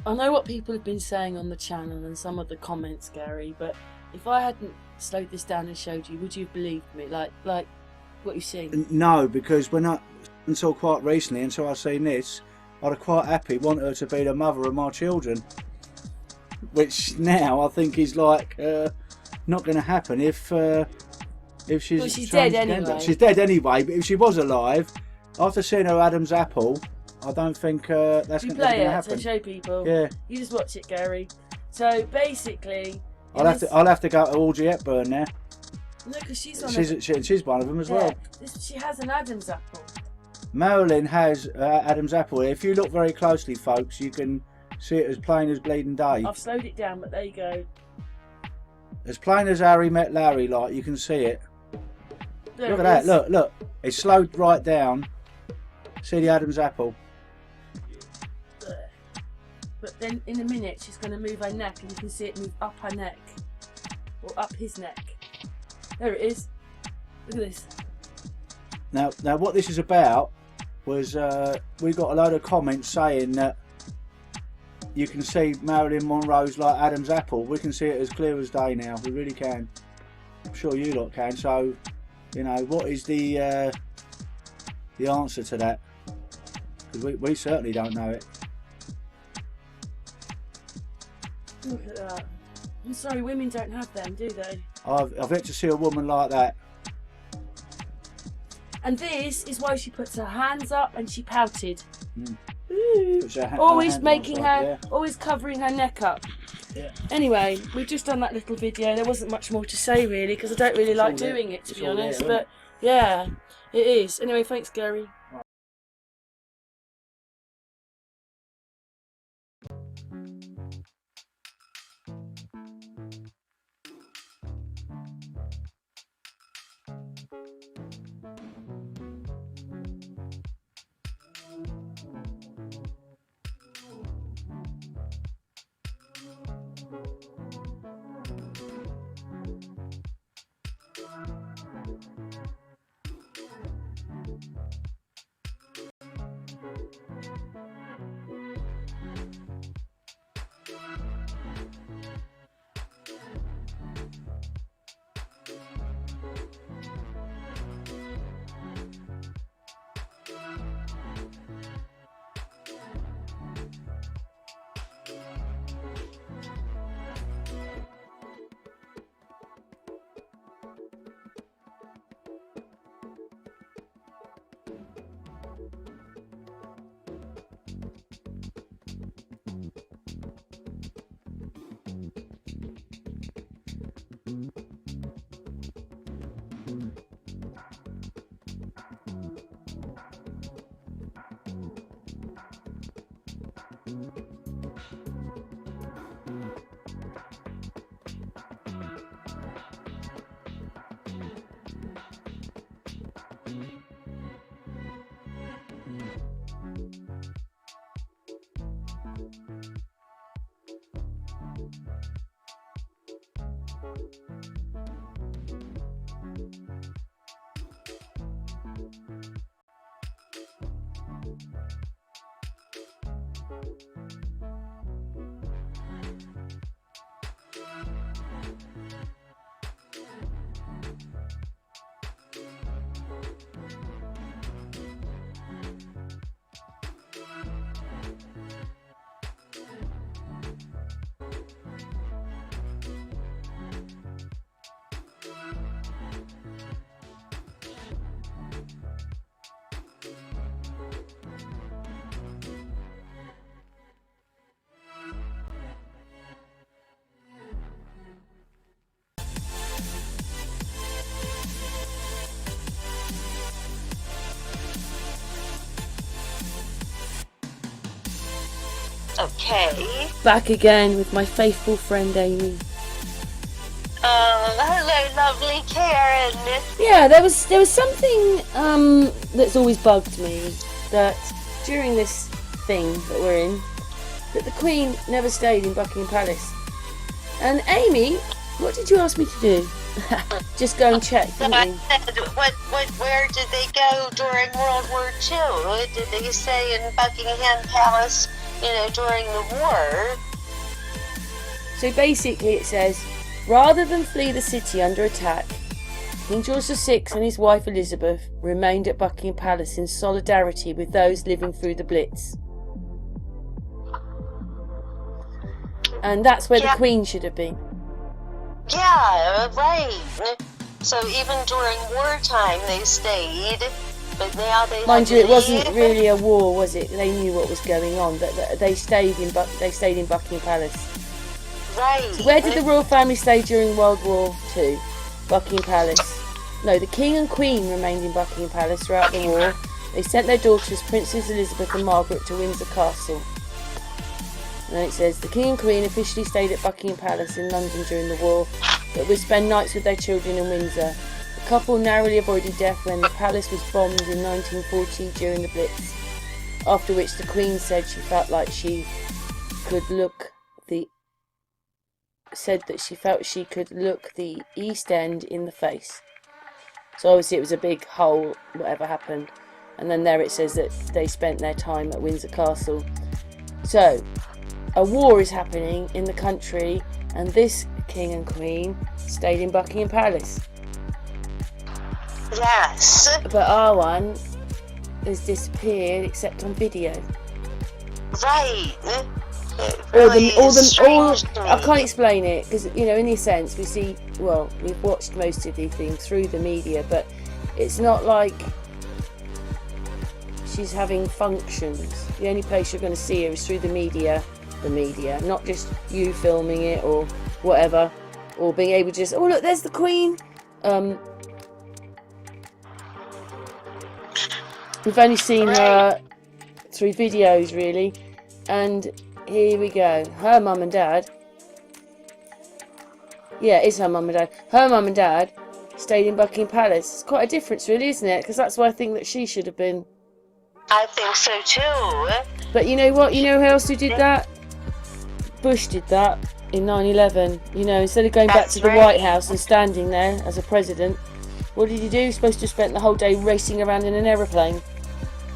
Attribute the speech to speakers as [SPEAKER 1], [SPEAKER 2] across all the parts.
[SPEAKER 1] I know what people have been saying on the channel and some of the comments, Gary, but if I hadn't slowed this down and showed you, would you have believed me? Like what you've seen?
[SPEAKER 2] No, because until quite recently, until I seen this, I'd have quite happy want her to be the mother of my children. Which now I think is like not going to happen if she's,
[SPEAKER 1] well, she's dead anyway.
[SPEAKER 2] She's dead anyway, but if she was alive, after seeing her Adam's apple, I don't think that's going to happen.
[SPEAKER 1] To show people.
[SPEAKER 2] Yeah.
[SPEAKER 1] You just watch it, Gary. So basically,
[SPEAKER 2] I'll have to go to Audrey Hepburn now.
[SPEAKER 1] No, because she's on.
[SPEAKER 2] She's one of them as well.
[SPEAKER 1] She has an Adam's apple.
[SPEAKER 2] Marilyn has Adam's apple. If you look very closely, folks, you can see it as plain as bleeding day.
[SPEAKER 1] I've slowed it down, but there you go.
[SPEAKER 2] As plain as Harry met Larry, like you can see it.
[SPEAKER 1] There
[SPEAKER 2] look
[SPEAKER 1] it
[SPEAKER 2] at
[SPEAKER 1] is.
[SPEAKER 2] that. Look. It's slowed right down. See the Adam's apple.
[SPEAKER 1] But then in a minute she's going to move her neck and you can see it move up her neck. Or up his neck. There it is. Look at this.
[SPEAKER 2] Now what this is about was we got a load of comments saying that you can see Marilyn Monroe's like Adam's apple. We can see it as clear as day now. We really can. I'm sure you lot can. So, you know, what is the answer to that? Because we certainly don't know it.
[SPEAKER 1] Look at that. I'm sorry, women don't have them, do they?
[SPEAKER 2] I've yet to see a woman like that.
[SPEAKER 1] And this is why she puts her hands up and she pouted.
[SPEAKER 2] Always
[SPEAKER 1] always covering her neck up.
[SPEAKER 2] Yeah.
[SPEAKER 1] Anyway, we've just done that little video. There wasn't much more to say really because I don't really like doing it, to be honest. But yeah, it is. Anyway, thanks, Gary.
[SPEAKER 3] Okay.
[SPEAKER 1] Back again with my faithful friend Amy.
[SPEAKER 3] Hello, lovely Karen.
[SPEAKER 1] Yeah, there was something that's always bugged me, that during this thing that we're in, that the Queen never stayed in Buckingham Palace. And Amy, what did you ask me to do? Just go and check, didn't
[SPEAKER 3] I
[SPEAKER 1] you?
[SPEAKER 3] said, where did they go during World War II? Did they stay in Buckingham Palace during the war.
[SPEAKER 1] So basically it says, rather than flee the city under attack, King George VI and his wife Elizabeth remained at Buckingham Palace in solidarity with those living through the Blitz. And that's where the Queen should have been.
[SPEAKER 3] Yeah, right. So even during wartime they stayed, but now they
[SPEAKER 1] mind you, it wasn't really a war, was it? They knew what was going on, but they stayed in Buckingham Palace.
[SPEAKER 3] Right.
[SPEAKER 1] So where did the royal family stay during World War II? Buckingham Palace. No, the King and Queen remained in Buckingham Palace throughout the war. They sent their daughters, Princess Elizabeth and Margaret, to Windsor Castle. And then it says, the King and Queen officially stayed at Buckingham Palace in London during the war, but would spend nights with their children in Windsor. The couple narrowly avoided death when the palace was bombed in 1940 during the Blitz, after which the Queen said she felt like she could look the East End in the face. So obviously it was a big hole, whatever happened. And then there it says that they spent their time at Windsor Castle. So, a war is happening in the country, and this King and Queen stayed in Buckingham Palace.
[SPEAKER 3] Yes.
[SPEAKER 1] But our one has disappeared, except on video.
[SPEAKER 3] Right. Really
[SPEAKER 1] I can't explain it, because, in a sense, we've watched most of these things through the media, but it's not like she's having functions. The only place you're going to see her is through the media, not just you filming it or whatever, or being able to just, oh look, there's the Queen. We've only seen her through videos, really, and here we go. Her mum and dad. Yeah, it's her mum and dad. Her mum and dad stayed in Buckingham Palace. It's quite a difference, really, isn't it? Because that's where I think that she should have been.
[SPEAKER 3] I think so too.
[SPEAKER 1] But you know what? You know who else who did that? Bush did that in 9/11. Instead of going back to the White House and standing there as a president, what did he do? He was supposed to have spent the whole day racing around in an aeroplane.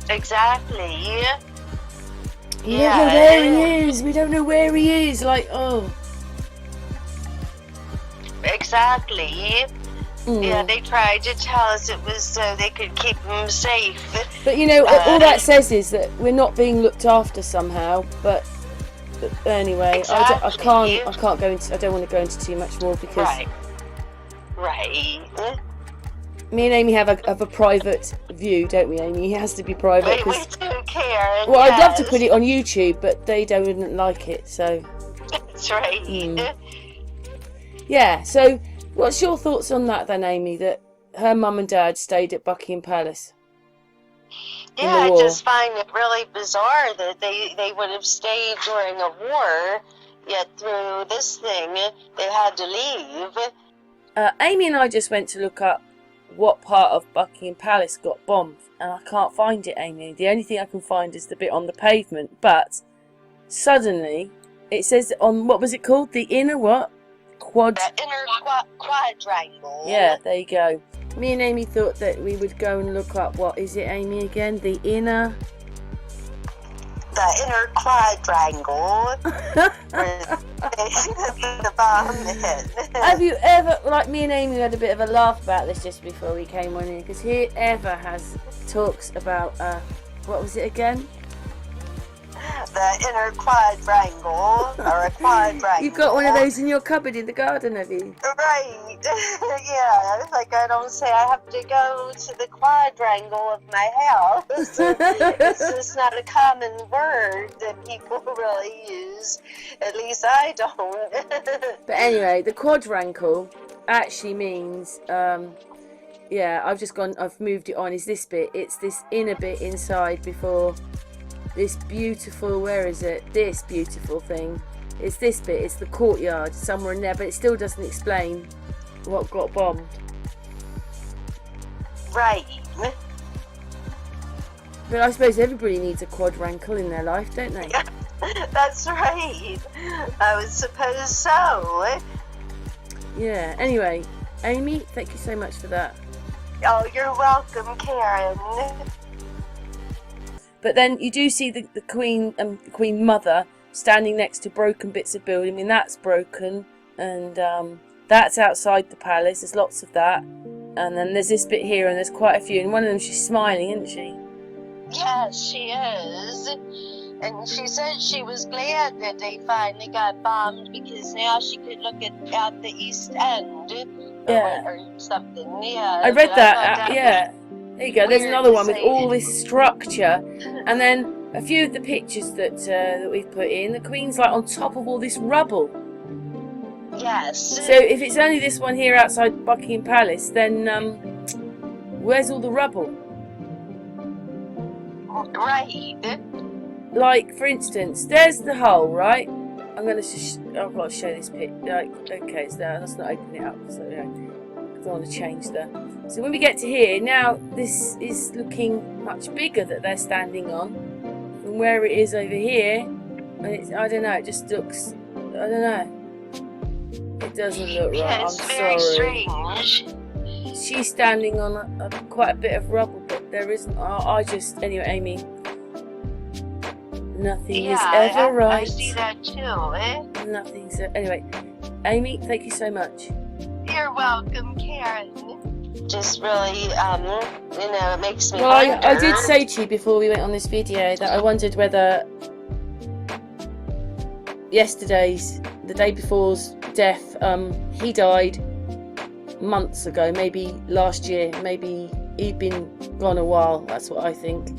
[SPEAKER 3] Exactly.
[SPEAKER 1] You don't know where he is. We don't know where he is. Like, oh.
[SPEAKER 3] Exactly. Yeah, they tried to tell us it was so they could keep him safe.
[SPEAKER 1] But all that says is that we're not being looked after somehow. But anyway,
[SPEAKER 3] exactly.
[SPEAKER 1] I can't go into. I don't want to go into too much more because.
[SPEAKER 3] Right.
[SPEAKER 1] Me and Amy have a private view, don't we, Amy? It has to be private.
[SPEAKER 3] We do care.
[SPEAKER 1] Well, I'd love to put it on YouTube, but they don't like it, so.
[SPEAKER 3] That's right.
[SPEAKER 1] Yeah, so what's your thoughts on that then, Amy, that her mum and dad stayed at Buckingham Palace?
[SPEAKER 3] Yeah, I just find it really bizarre that they would have stayed during a war, yet through this thing, they had to leave.
[SPEAKER 1] Amy and I just went to look up what part of Buckingham Palace got bombed, and I can't find it, Amy. The only thing I can find is the bit on the pavement, but suddenly it says on, what was it called? The inner what?
[SPEAKER 3] The inner quadrangle.
[SPEAKER 1] Yeah, there you go. Me and Amy thought that we would go and look up, what is it, Amy, again? The inner
[SPEAKER 3] quadrangle. The bomb hit.
[SPEAKER 1] Have you ever, like me and Amy had a bit of a laugh about this just before we came on here, because whoever talks about, what was it again?
[SPEAKER 3] The inner quadrangle, or a quadrangle.
[SPEAKER 1] You've got one of those in your cupboard in the garden, have you?
[SPEAKER 3] Right. Yeah, it's like I don't say I have to go to the quadrangle of my house. It's just not a common word that people really use. At least I don't.
[SPEAKER 1] But anyway, the quadrangle actually means, I've moved it on, is this bit. It's this inner bit inside before this beautiful, where is it? This beautiful thing. It's this bit, it's the courtyard, somewhere in there, but it still doesn't explain what got bombed.
[SPEAKER 3] Right.
[SPEAKER 1] But I suppose everybody needs a quadrangle in their life, don't they?
[SPEAKER 3] That's right. I would suppose so.
[SPEAKER 1] Yeah, anyway, Amy, thank you so much for that.
[SPEAKER 3] Oh, you're welcome, Karen.
[SPEAKER 1] But then you do see the Queen, the Queen Mother, standing next to broken bits of building. I mean, that's broken, and that's outside the palace. There's lots of that. And then there's this bit here, and there's quite a few. And one of them, she's smiling, isn't she?
[SPEAKER 3] Yes, she is. And she said she was glad that they finally got bombed because now she could look out the East End.
[SPEAKER 1] Yeah.
[SPEAKER 3] Or something, yeah.
[SPEAKER 1] I read that, yeah. There you go, there's another one with all this structure. And then a few of the pictures that we've put in, the Queen's like on top of all this rubble.
[SPEAKER 3] Yes.
[SPEAKER 1] So if it's only this one here outside Buckingham Palace, then where's all the rubble?
[SPEAKER 3] Right.
[SPEAKER 1] Like, for instance, there's the hole, right? I'm going to I've got to show this picture. Like, okay, it's there. Let's not open it up. So, yeah, I don't want to change that. So when we get to here, now this is looking much bigger that they're standing on from where it is over here. And it's, I don't know, it just looks, I don't know. It doesn't look right.
[SPEAKER 3] Yeah, it's very strange.
[SPEAKER 1] She's standing on quite a bit of rubble, but there isn't. Anyway, Amy. Nothing is ever right.
[SPEAKER 3] I see that too, eh?
[SPEAKER 1] Nothing's anyway. Amy, thank you so much.
[SPEAKER 3] You're welcome, Karen. Just really, it makes me
[SPEAKER 1] Well,
[SPEAKER 3] wonder.
[SPEAKER 1] I did say to you before we went on this video that I wondered whether the day before's death, he died months ago, maybe last year, maybe he'd been gone a while. That's what I think.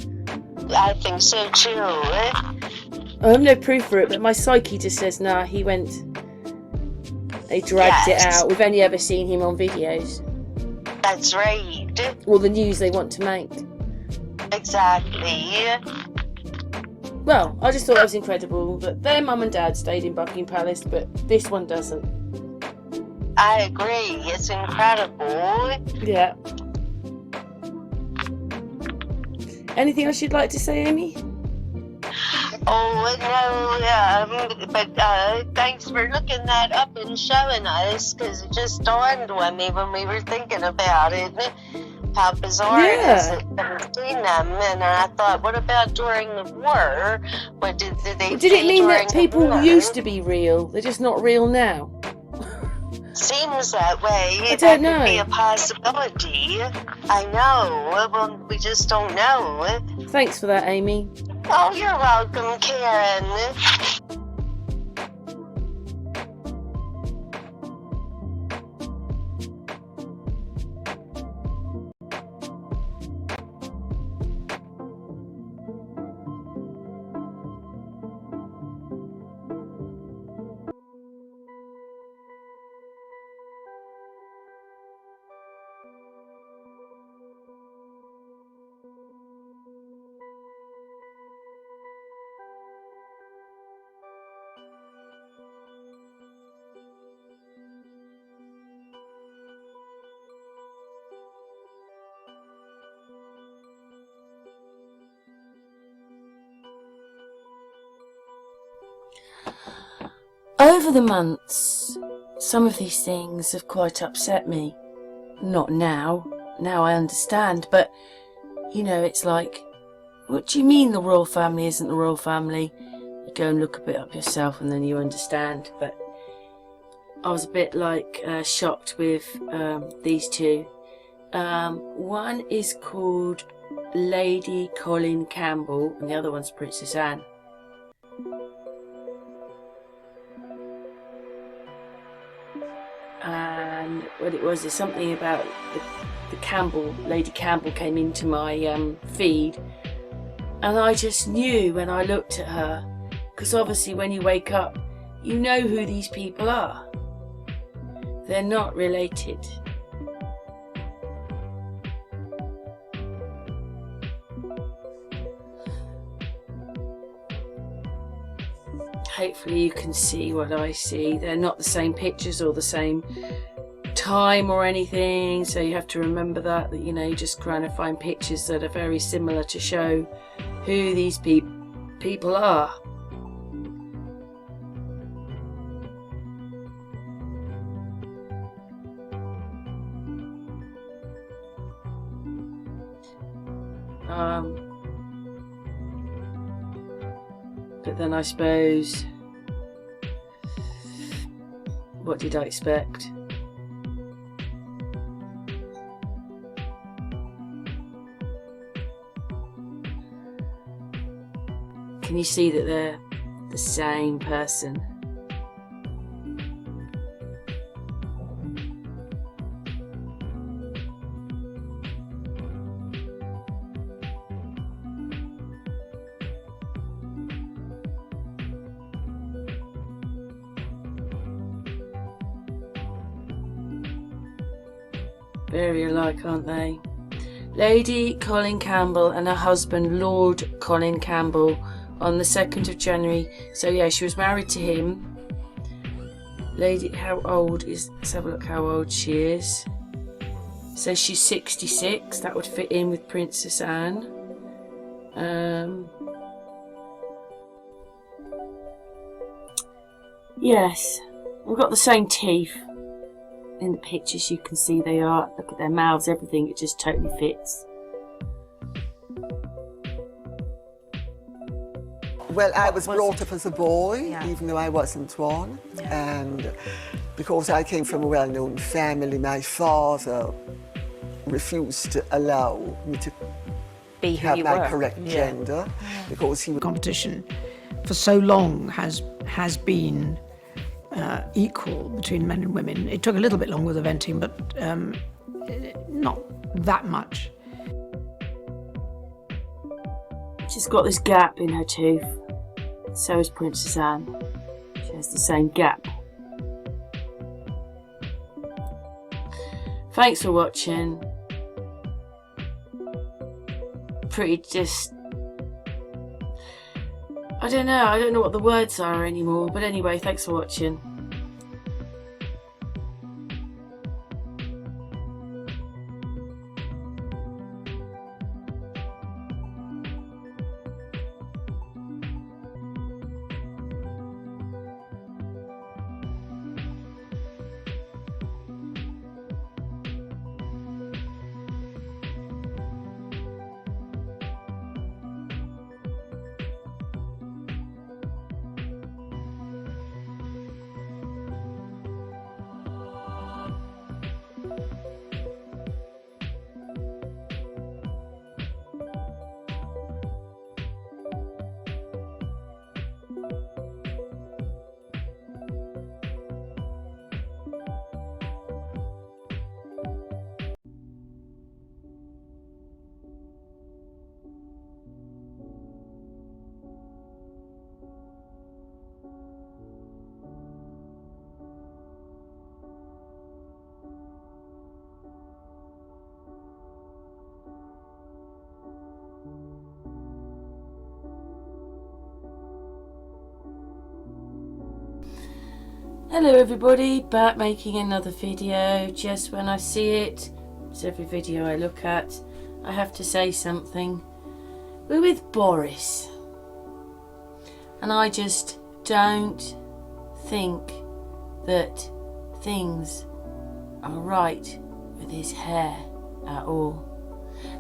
[SPEAKER 3] I think so too, eh?
[SPEAKER 1] I have no proof for it, but my psyche just says, nah, he went. They dragged it out. We've only ever seen him on videos.
[SPEAKER 3] That's right.
[SPEAKER 1] Or the news they want to make.
[SPEAKER 3] Exactly.
[SPEAKER 1] Well, I just thought it was incredible that their mum and dad stayed in Buckingham Palace, but this one doesn't.
[SPEAKER 3] I agree. It's incredible.
[SPEAKER 1] Yeah. Anything else you'd like to say, Amy?
[SPEAKER 3] Oh, no, but thanks for looking that up and showing us, because it just dawned on me when we were thinking about it, how bizarre it is that I've seen them, and I thought, what about during the war? What did they
[SPEAKER 1] Did it mean that people
[SPEAKER 3] used
[SPEAKER 1] used to be real? They're just not real now?
[SPEAKER 3] Seems that way.
[SPEAKER 1] I don't know.
[SPEAKER 3] That could be a possibility. I know. Well, we just don't know.
[SPEAKER 1] Thanks for that, Amy.
[SPEAKER 3] Oh, you're welcome, Karen.
[SPEAKER 1] Over the months, some of these things have quite upset me. Not now. Now I understand, but, it's like, what do you mean the royal family isn't the royal family? You go and look a bit up yourself and then you understand. But I was a bit shocked with these two. One is called Lady Colin Campbell and the other one's Princess Anne. And what it was is something about the Campbell, Lady Campbell came into my feed, and I just knew when I looked at her, because obviously when you wake up, you know who these people are. They're not related. Hopefully you can see what I see. They're not the same pictures or the same time or anything, so you have to remember that you just kind of find pictures that are very similar to show who these people are. But then I suppose, what did I expect? Can you see that they're the same person? Very alike, aren't they? Lady Colin Campbell and her husband Lord Colin Campbell on the 2nd of January. So yeah, she was married to him. Lady, how old is, let's have a look how old she is. So she's 66, that would fit in with Princess Anne. Yes, we've got the same teeth. In the pictures you can see they are, look at their mouths, everything, it just totally fits.
[SPEAKER 4] Well, I was brought up as a boy, even though I wasn't one. And because I came from a well-known family, my father refused to allow me to have my correct gender, because he was...
[SPEAKER 5] Competition for so long has been equal between men and women. It took a little bit longer with eventing, but not that much.
[SPEAKER 1] She's got this gap in her tooth. So is Princess Anne. She has the same gap. Thanks for watching. Pretty just... I don't know what the words are anymore, but anyway, thanks for watching. Hello everybody, back making another video. Just when I see it, it's every video I look at, I have to say something. We're with Boris, and I just don't think that things are right with his hair at all.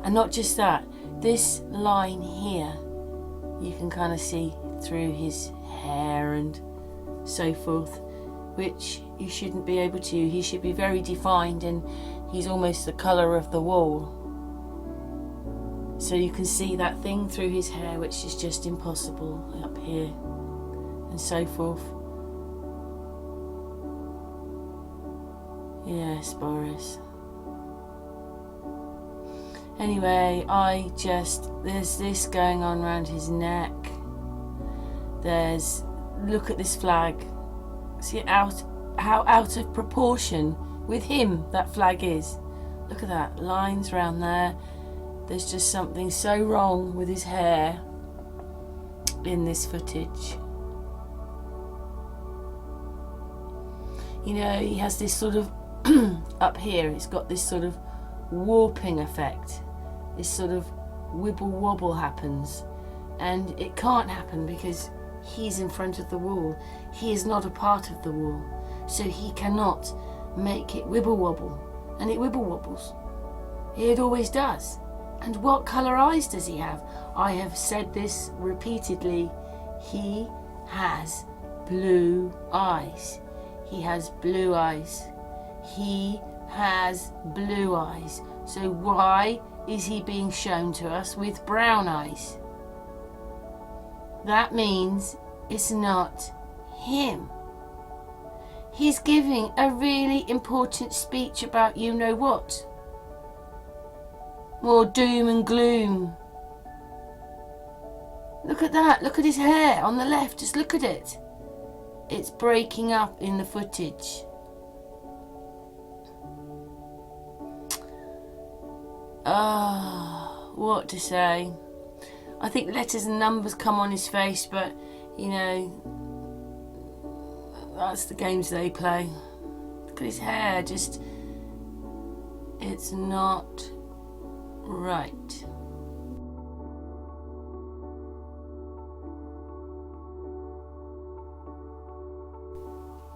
[SPEAKER 1] And not just that, this line here, you can kind of see through his hair and so forth, which you shouldn't be able to. He should be very defined, and he's almost the colour of the wall. So you can see that thing through his hair, which is just impossible up here, and so forth. Yes, Boris. Anyway, there's this going on around his neck. Look at this flag. See how out of proportion with him that flag is. Look at that, lines around there. There's just something so wrong with his hair in this footage. You know, he has this sort of up here, it's got this sort of warping effect. This sort of wibble wobble happens, and it can't happen because he's in front of the wall. He is not a part of the wall, so he cannot make it wibble wobble, and it wibble wobbles. It always does. And what colour eyes does he have? I have said this repeatedly. He has blue eyes. He has blue eyes. He has blue eyes. So why is he being shown to us with brown eyes? That means it's not him. He's giving a really important speech about you know what. More doom and gloom. Look at that. Look at his hair on the left. Just look at it. It's breaking up in the footage. Ah, what to say. I think letters and numbers come on his face, but, you know, that's the games they play. Look at his hair, just, it's not right.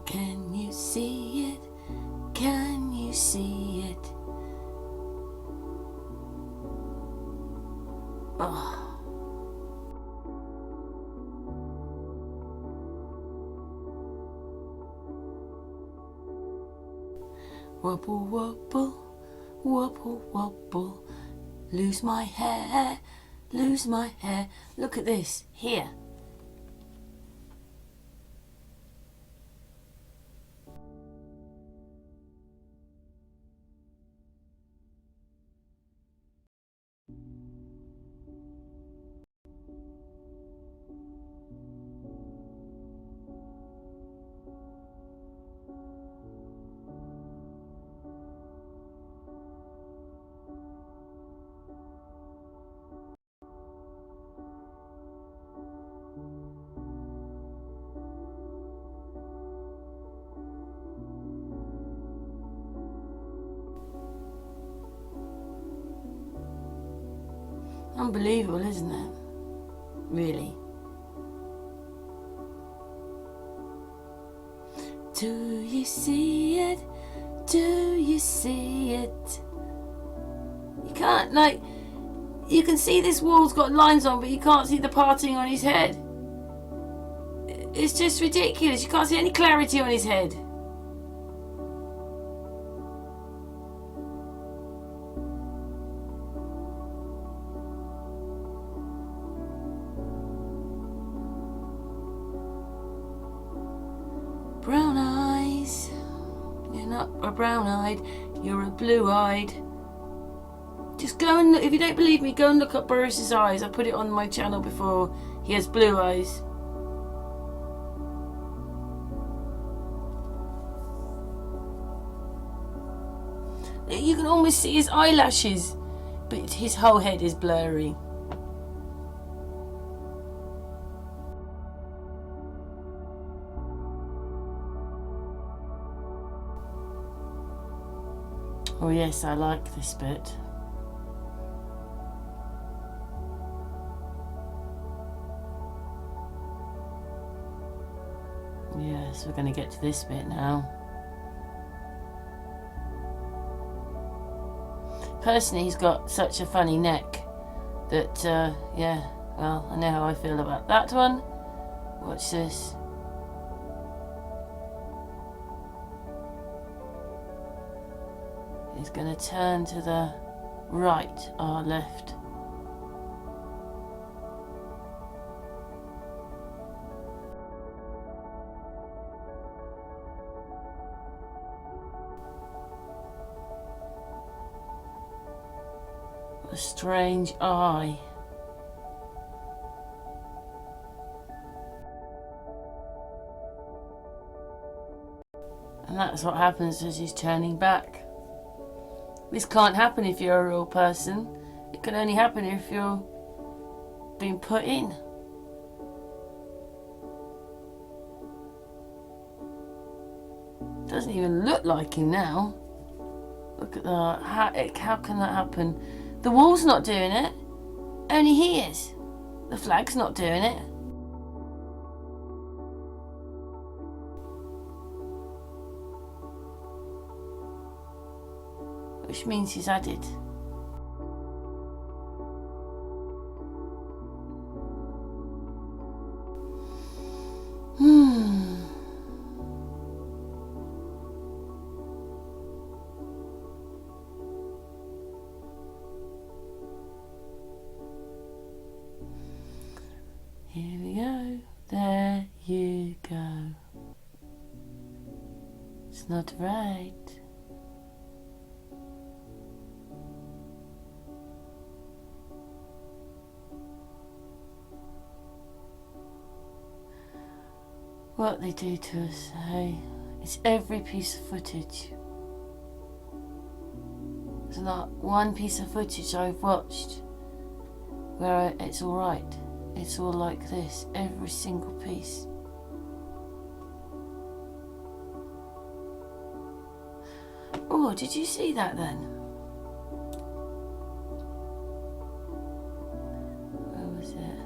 [SPEAKER 1] Can you see it? Can you see it? Oh. Wobble, wobble, wobble, wobble. Lose my hair, lose my hair. Look at this, here. Unbelievable, isn't it? Really. Do you see it? Do you see it? You can't, like, you can see this wall's got lines on, but you can't see the parting on his head. It's just ridiculous. You can't see any clarity on his head. Brown eyes. You're not a brown-eyed, you're a blue-eyed. Just go and look. If you don't believe me, go and look up Boris's eyes. I put it on my channel before. He has blue eyes. You can almost see his eyelashes, but his whole head is blurry. Oh yes, I like this bit. Yes, we're going to get to this bit now. Personally, he's got such a funny neck that, yeah, well, I know how I feel about that one. Watch this. He's going to turn to the right or left. What a strange eye. And that's what happens as he's turning back. This can't happen if you're a real person. It can only happen if you're being put in. Doesn't even look like him now. Look at that. How can that happen? The wall's not doing it. Only he is. The flag's not doing it. Which means he's added. Here we go. There you go. It's not right. What they do to us, hey? It's every piece of footage. There's not one piece of footage I've watched where it's alright. It's all like this, every single piece. Oh, did you see that then? Where was it?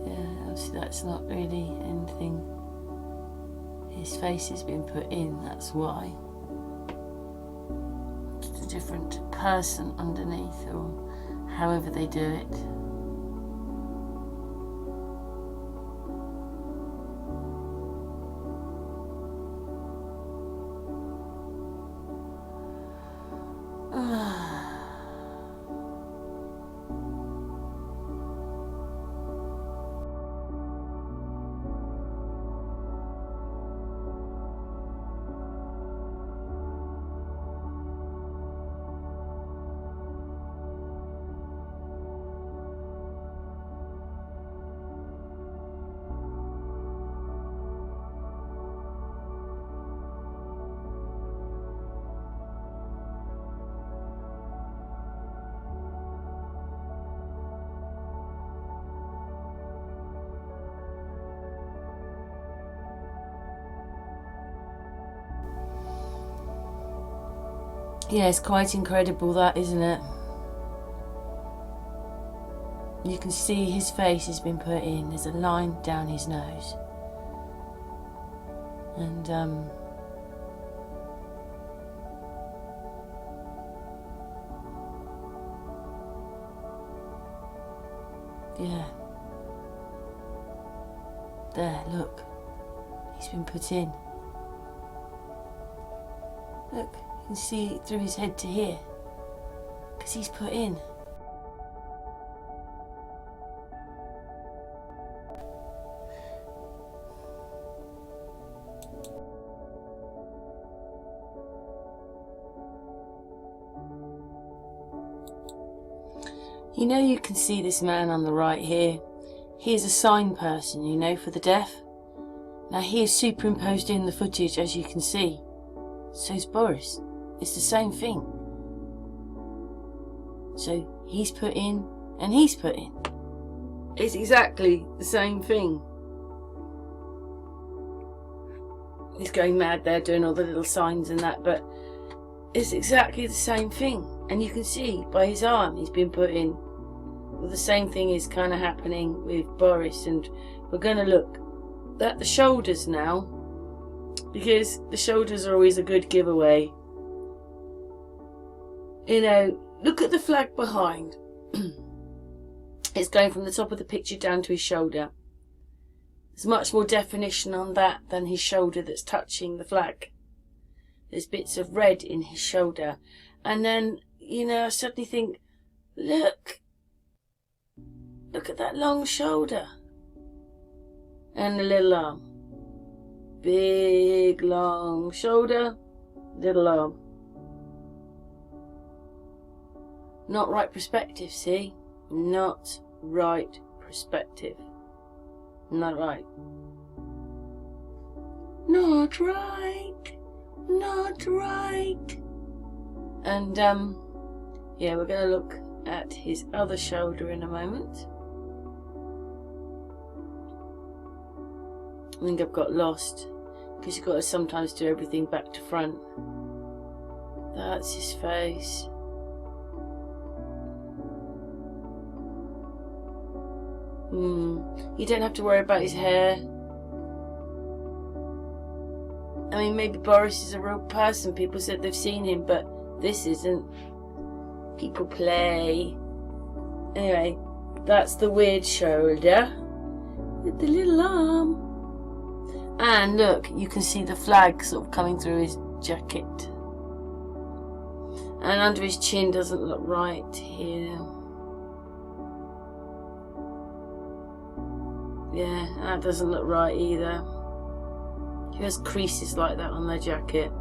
[SPEAKER 1] Yeah, obviously that's not really anything. His face has been put in, that's why. It's a different person underneath, or however they do it. Yeah, it's quite incredible that, isn't it? You can see his face has been put in. There's a line down his nose. And, yeah. There, look. He's been put in. Look. You can see through his head to here, because he's put in. You know, you can see this man on the right here. He is a sign person, you know, for the deaf. Now he is superimposed in the footage, as you can see. So's Boris. It's the same thing. So he's put in and he's put in. It's exactly the same thing. He's going mad there doing all the little signs and that, but it's exactly the same thing. And you can see by his arm he's been put in. Well, the same thing is kind of happening with Boris, and we're going to look at the shoulders now, because the shoulders are always a good giveaway. You know, look at the flag behind. It's going from the top of the picture down to his shoulder. There's much more definition on that than his shoulder that's touching the flag. There's bits of red in his shoulder. And then, you know, I suddenly think, look at that long shoulder. And the little arm. Big, long shoulder, little arm. Not right perspective, see? Not right perspective. Not right. Not right. Not right. And, yeah, we're going to look at his other shoulder in a moment. I think I've got lost, because you've got to sometimes do everything back to front. That's his face. You don't have to worry about his hair. I mean, maybe Boris is a real person. People said they've seen him, but this isn't. People play. Anyway, That's the weird shoulder with the little arm. And look, you can see the flag sort of coming through his jacket. And under his chin doesn't look right here. Yeah, that doesn't look right either. He has creases like that on their jacket.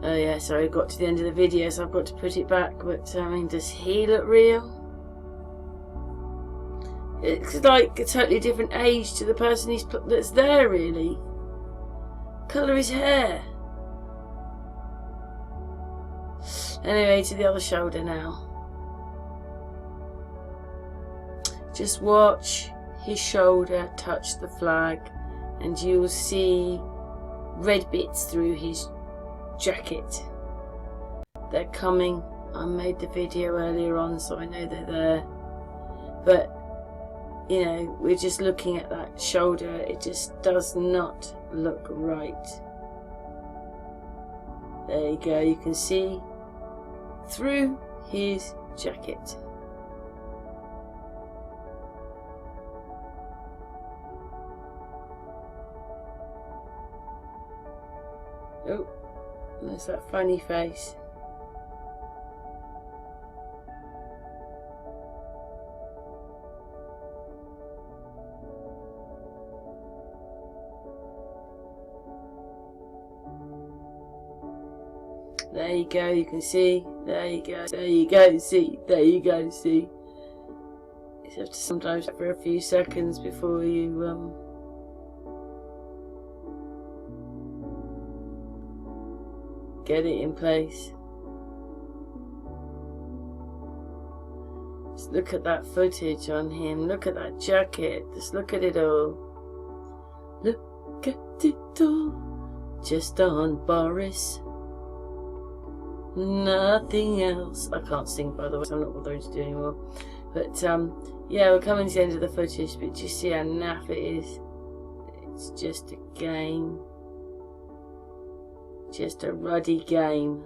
[SPEAKER 1] Oh yeah, sorry, I got to the end of the video, so I've got to put it back. But I mean, does he look real? It's like a totally different age to the person that's there, really. Colour his hair. Anyway, to the other shoulder now. Just watch his shoulder touch the flag, and you'll see red bits through his jacket. They're coming. I made the video earlier on, so I know they're there. But you know, we're just looking at that shoulder. It just does not look right. There you go. You can see through his jacket. Oh, there's that funny face. There you go, you can see. There you go, there you go, see. There you go, see. You have to sometimes for a few seconds before you get it in place. Just look at that footage on him. Look at that jacket. Just look at it all. Look at it all. Just on Boris. Nothing else. I can't sing, by the way, so I'm not bothering to do anymore. But yeah, we're coming to the end of the footage, but do you see how naff it is? It's just a game. Just a ruddy game.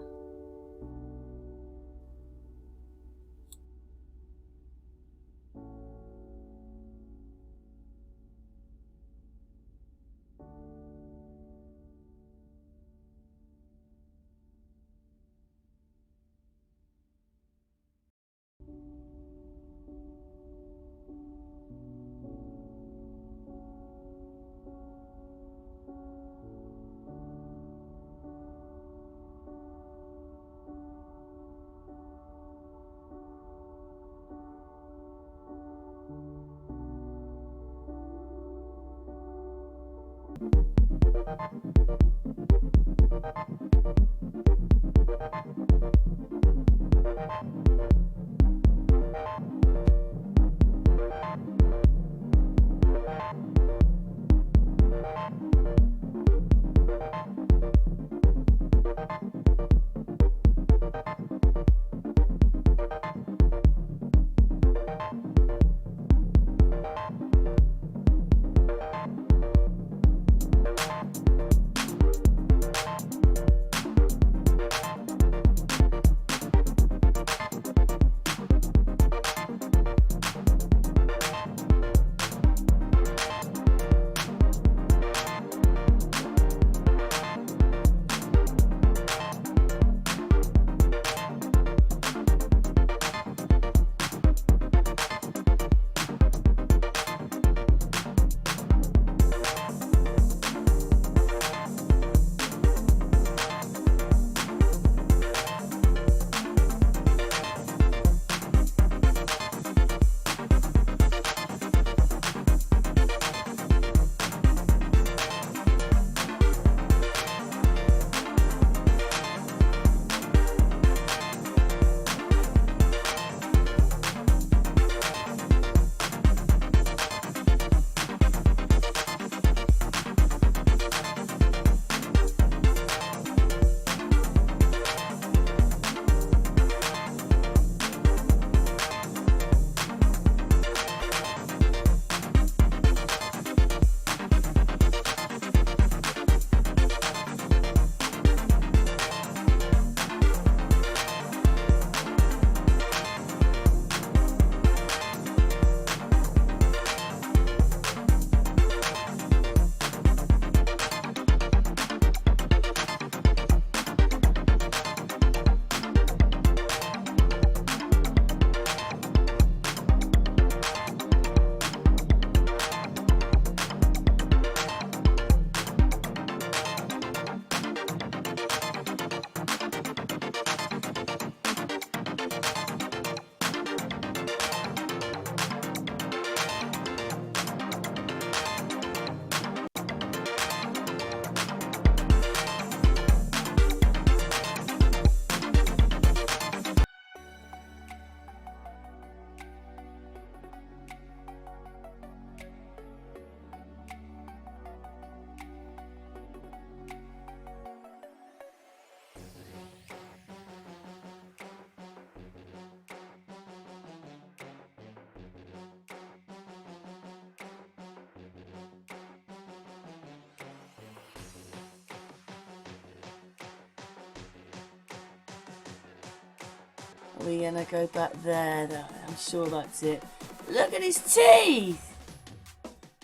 [SPEAKER 1] Are we gonna go back there? I'm sure that's it. Look at his teeth!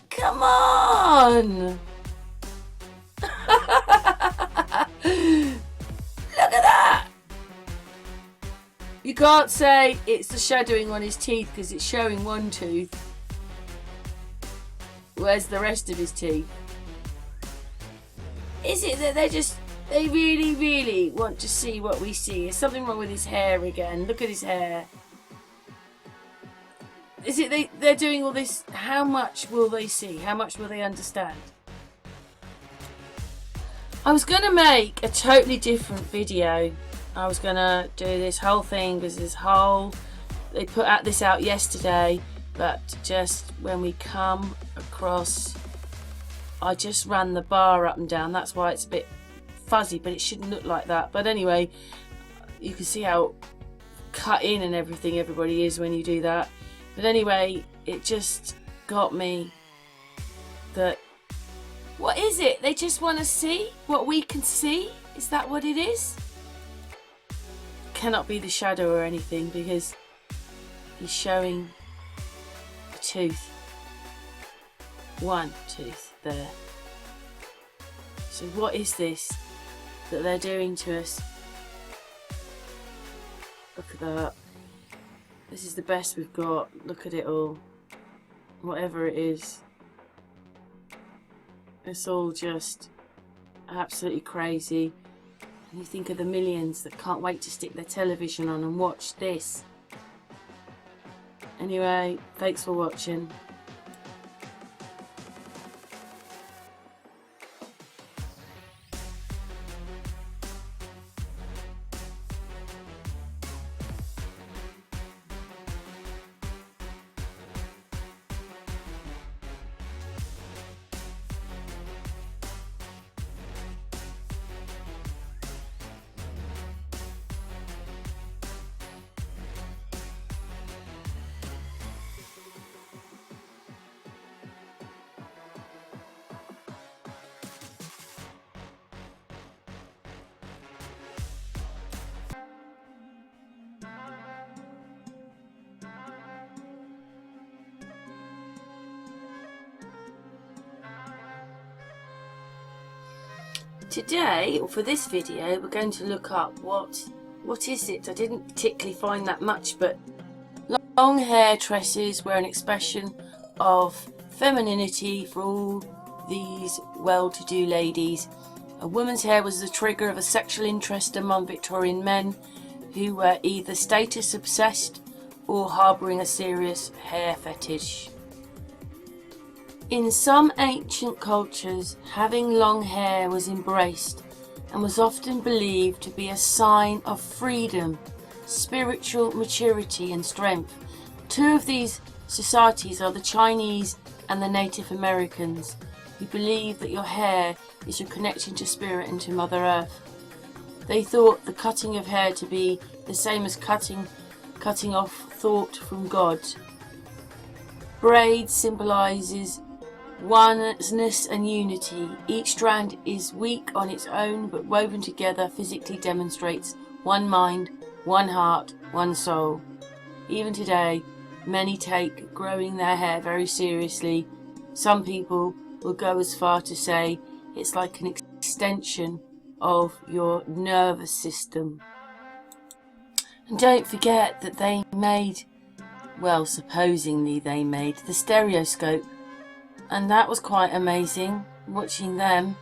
[SPEAKER 1] Come on! Look at that! You can't say it's the shadowing on his teeth because it's showing one tooth. Where's the rest of his teeth? Is it that they really, really want to see what we see? Is something wrong with his hair again? Look at his hair. Is it they're doing all this? How much will they see? How much will they understand? I was going to make a totally different video. I was going to do this whole thing because they put this out yesterday, but just when we come across, I just ran the bar up and down. That's why it's a bit fuzzy, but it shouldn't look like that. But anyway, you can see how cut in and everything everybody is when you do that. But anyway, it just got me that, what is it? They just want to see what we can see? Is that what it is? Cannot be the shadow or anything because he's showing a tooth. One tooth there. So what is this that they're doing to us? Look at that. This is the best we've got. Look at it all. Whatever it is. It's all just absolutely crazy. And you think of the millions that can't wait to stick their television on and watch this. Anyway, thanks for watching. Today, or for this video, we're going to look up what is it? I didn't particularly find that much, but long hair tresses were an expression of femininity for all these well-to-do ladies. A woman's hair was the trigger of a sexual interest among Victorian men who were either status obsessed or harbouring a serious hair fetish. In some ancient cultures, having long hair was embraced and was often believed to be a sign of freedom, spiritual maturity and strength. Two of these societies are the Chinese and the Native Americans, who believe that your hair is your connection to spirit and to Mother Earth. They thought the cutting of hair to be the same as cutting off thought from God. Braid symbolises oneness and unity. Each strand is weak on its own, but woven together physically demonstrates one mind, one heart, one soul. Even today, many take growing their hair very seriously. Some people will go as far to say it's like an extension of your nervous system. And don't forget that they made, well, supposedly they made the stereoscope. And that was quite amazing, watching them.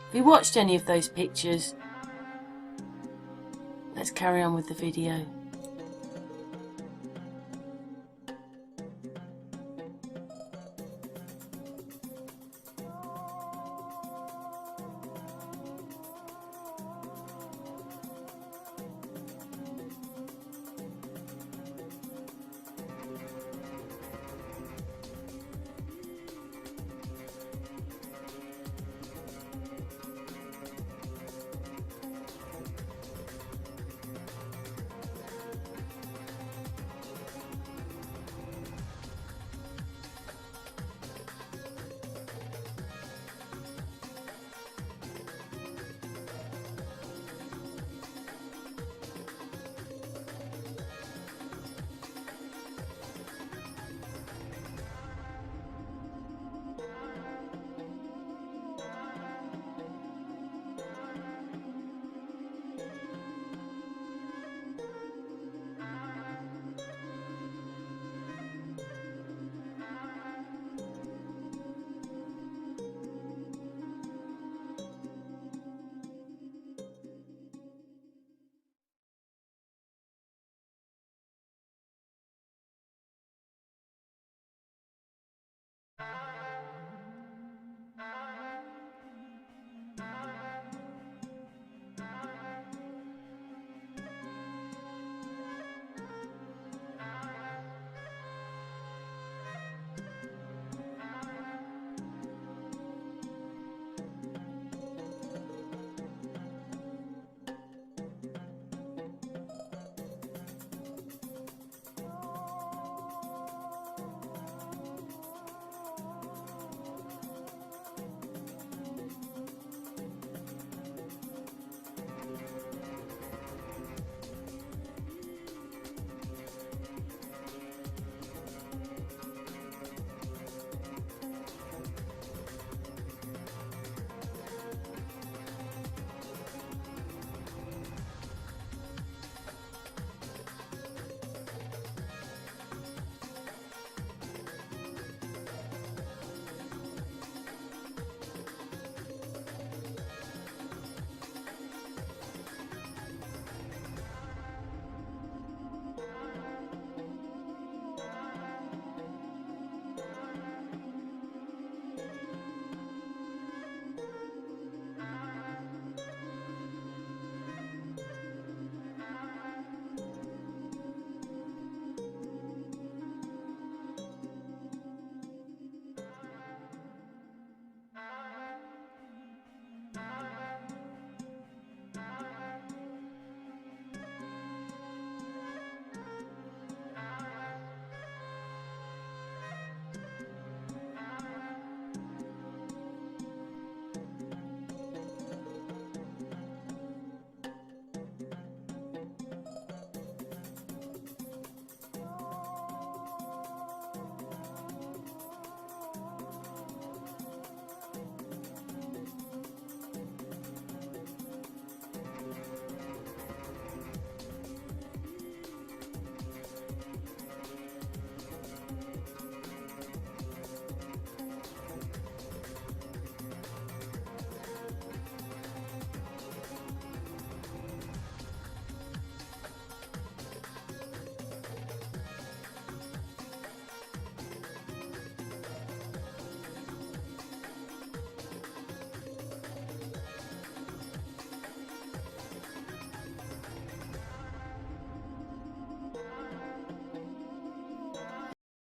[SPEAKER 1] Have you watched any of those pictures? Let's carry on with the video.